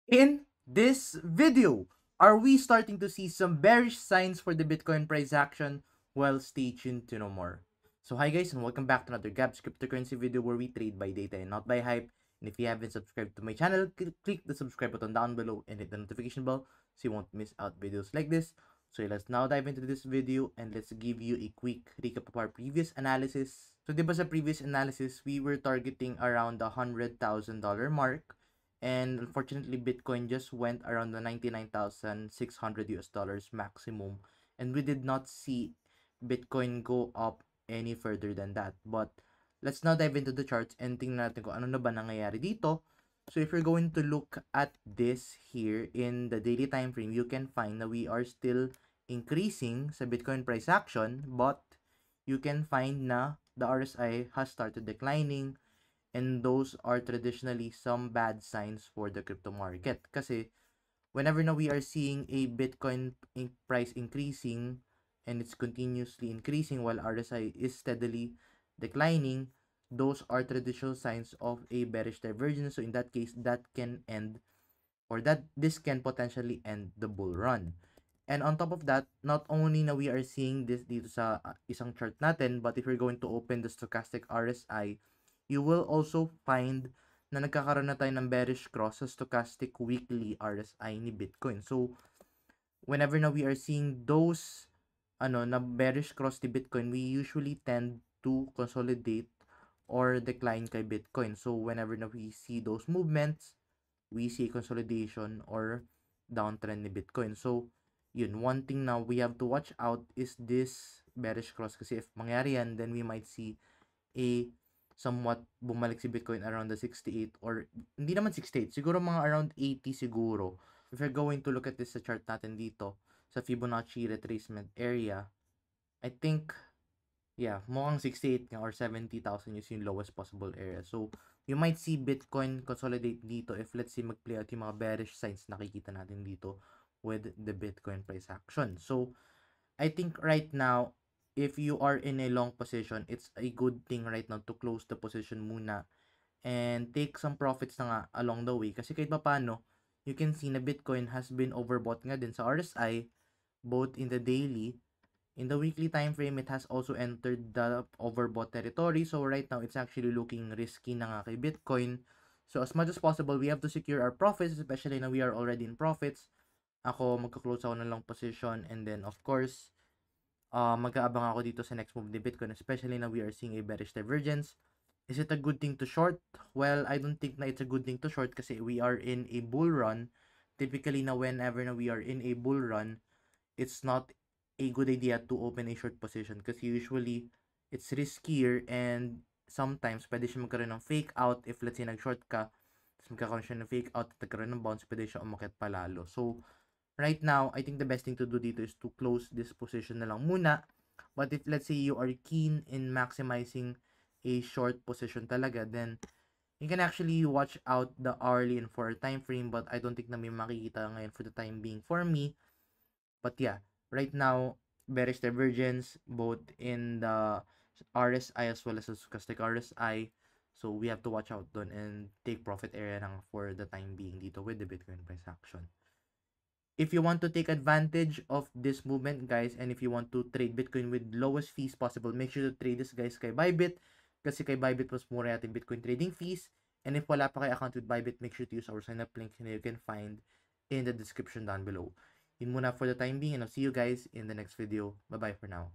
In this video, are we starting to see some bearish signs for the Bitcoin price action? Well, stay tuned to know more. So hi guys, and welcome back to another Gabs cryptocurrency video where we trade by data and not by hype. And if you haven't subscribed to my channel, click the subscribe button down below and hit the notification bell so you won't miss out videos like this. So let's now dive into this video and let's give you a quick recap of our previous analysis. So diba sa previous analysis, we were targeting around the $100,000 mark. And unfortunately, Bitcoin just went around the 99,600 US dollars maximum. And we did not see Bitcoin go up any further than that. But let's now dive into the charts and tingnan natin kung ano na ba nangyayari dito. So if you're going to look at this here in the daily time frame, you can find that we are still increasing sa Bitcoin price action, but you can find na the RSI has started declining. And those are traditionally some bad signs for the crypto market. Kasi whenever na we are seeing a Bitcoin price increasing and it's continuously increasing while RSI is steadily declining, those are traditional signs of a bearish divergence. So in that case, that can end, or that this can potentially end the bull run. And on top of that, not only na we are seeing this dito sa isang chart natin, but if you're going to open the stochastic RSI, you will also find na nagkakaroon na tayo ng bearish cross sa stochastic weekly RSI ni Bitcoin. So, whenever na we are seeing those na bearish cross ni Bitcoin, we usually tend to consolidate or decline kay Bitcoin. So, whenever na we see those movements, we see consolidation or downtrend ni Bitcoin. So, yun, one thing now we have to watch out is this bearish cross, kasi if mangyari yan, then we might see a somewhat bumalik si Bitcoin around the 68, or hindi naman 68, siguro mga around 80 siguro. If you're going to look at this sa chart natin dito, sa Fibonacci retracement area, I think, yeah, mukhang 68 nga or 70,000 is yung lowest possible area. So, you might see Bitcoin consolidate dito if let's say mag-play out yung mga bearish signs nakikita natin dito with the Bitcoin price action. So, I think right now, if you are in a long position, it's a good thing right now to close the position muna and take some profits na nga along the way. Kasi kahit pa paano, you can see na Bitcoin has been overbought nga din sa RSI, both in the daily. In the weekly time frame, it has also entered the overbought territory. So right now, it's actually looking risky na nga kay Bitcoin. So as much as possible, we have to secure our profits, especially na we are already in profits. Ako, magka-close ako ng long position, and then of course, mag-aabang ako dito sa next move ni Bitcoin, especially na we are seeing a bearish divergence. Is it a good thing to short? Well, I don't think na it's a good thing to short kasi we are in a bull run. Typically na whenever na we are in a bull run, it's not a good idea to open a short position kasi usually it's riskier, and sometimes pwede siya magkaroon ng fake out. If let's say nag-short ka, tapos magkakaroon siya ng fake out at nagkaroon ng bounce, pwede siya umakyat palalo. So, right now, I think the best thing to do dito is to close this position na lang muna. But if let's say you are keen in maximizing a short position talaga, then you can actually watch out the hourly and 4 time frame, but I don't think na may makikita ngayon for the time being for me. But yeah, right now, bearish divergence both in the RSI as well as the stochastic RSI. So we have to watch out doon and take profit area lang for the time being dito with the Bitcoin price action. If you want to take advantage of this movement, guys, and if you want to trade Bitcoin with lowest fees possible, make sure to trade this, guys, kay Bybit. Kasi kay Bybit, mas mura natin Bitcoin trading fees. And if wala pa kayo account with Bybit, make sure to use our sign-up link na you can find in the description down below. Yun muna for the time being, and I'll see you guys in the next video. Bye-bye for now.